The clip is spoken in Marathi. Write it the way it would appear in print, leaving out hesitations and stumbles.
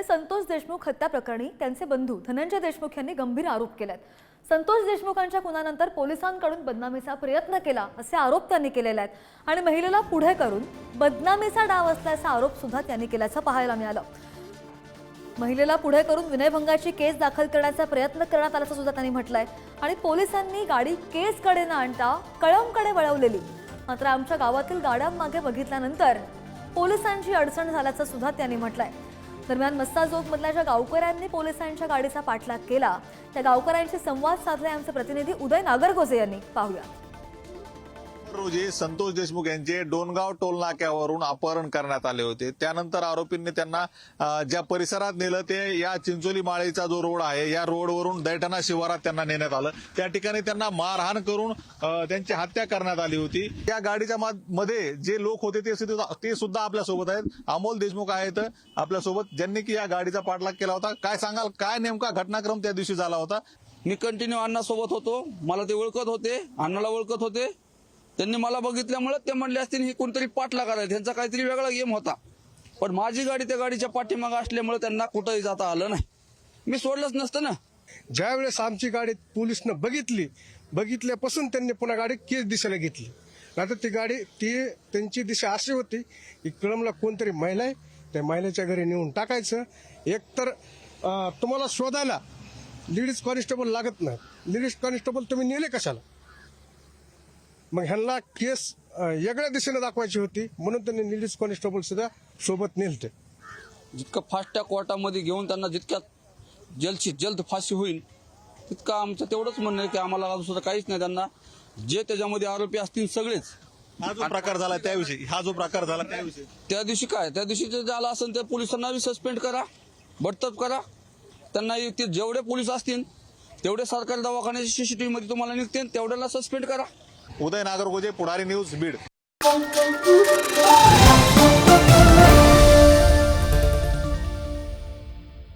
संतोष देशमुख हत्या प्रकरणी त्यांचे बंधू धनंजय देशमुख यांनी गंभीर आरोप केलेत। संतोष देशमुखांच्या खुनानंतर पोलिसांकडून बदनामीचा प्रयत्न केला असे आरोप त्यांनी केलेले आहेत आणि महिलेला पुढे करून बदनामीचा डाव असल्याचा आरोप सुद्धा त्यांनी केल्याचं पाहायला मिळालं। महिलेला पुढे करून विनयभंगाची केस दाखल करण्याचा प्रयत्न करण्यात आल्याचं सुद्धा त्यांनी म्हटलंय आणि पोलिसांनी गाडी केसकडे न आणता कळमकडे वळवलेली, मात्र आमच्या गावातील गाड्यांमागे बघितल्यानंतर पोलिसांची अडचण झाल्याचं सुद्धा त्यांनी म्हटलंय। दरम्यान मस्ताजोगमधल्या ज्या गावकऱ्यांनी पोलिसांच्या गाडीचा पाठलाग केला त्या गावकऱ्यांशी संवाद साधले आमचे प्रतिनिधी उदय नागरगोजे यांनी। पाहूया। रोजी संतोष देशमुख यांचे डोनगाव टोल नाक्यावरून अपहरण करण्यात आले होते। त्यानंतर आरोपींनी त्यांना ज्या परिसरात नेलं ते या चिंचोली माळेचा जो रोड आहे या रोडवरून दैठणा शिवारात त्यांना नेण्यात आलं। त्या ठिकाणी त्यांना मारहाण करून त्यांची हत्या करण्यात आली होती। या गाडीच्या मध्ये जे लोक होते ते सुद्धा आपल्यासोबत आहेत। अमोल देशमुख आहेत आपल्यासोबत, ज्यांनी की या गाडीचा पाठलाग केला होता। काय सांगाल, काय नेमका घटनाक्रम त्या दिवशी झाला होता? मी कंटिन्यू अण्णासोबत होतो, मला ते ओळखत होते, अण्णाला ओळखत होते। त्यांनी मला बघितल्यामुळे ते म्हणले असतील ही कोणतरी पाठलाग करायला, त्यांचा काहीतरी वेगळा गेम होता। पण माझी गाडी त्या गाडीच्या पाठीमागे असल्यामुळे त्यांना कुठेही जाता आलं नाही। मी सोडलंच नसतं ना। ज्यावेळेस आमची गाडी पोलिसनं बघितल्यापासून त्यांनी पुन्हा गाडी केस दिशेला घेतली। नाहीतर ती गाडी त्यांची दिशा अशी होती की कळमला कोणतरी महिला आहे, त्या महिलेच्या घरी नेऊन टाकायचं। एकतर तुम्हाला शोधायला लेडीज कॉन्स्टेबल लागत नाही, लेडीज कॉन्स्टेबल तुम्ही नेले कशाला? मग ह्यांना केस वेगळ्या दिशेने दाखवायची होती म्हणून त्यांनी लेडीज कॉन्स्टेबल सुद्धा सोबत नेलते। जितकं फास्टच्या कोर्टामध्ये घेऊन त्यांना जितक्यात जल्द फाशी होईल तितकं आमचं तेवढंच म्हणणं आहे की आम्हाला सुद्धा काहीच नाही। त्यांना जे त्याच्यामध्ये आरोपी असतील सगळेच। हा जो प्रकार झाला त्याविषयी त्या दिवशी त्या दिवशी जे झालं असेल त्या पोलिसांना सस्पेंड करा, बडतर्फ करा त्यांना। ते जेवढे पोलीस असतील तेवढे सरकारी दवाखान्याच्या सीसीटीव्ही मध्ये तुम्हाला निघतील तेवढ्याला सस्पेंड करा। उदय नागरगोजे, पुढारी न्यूज, बीड।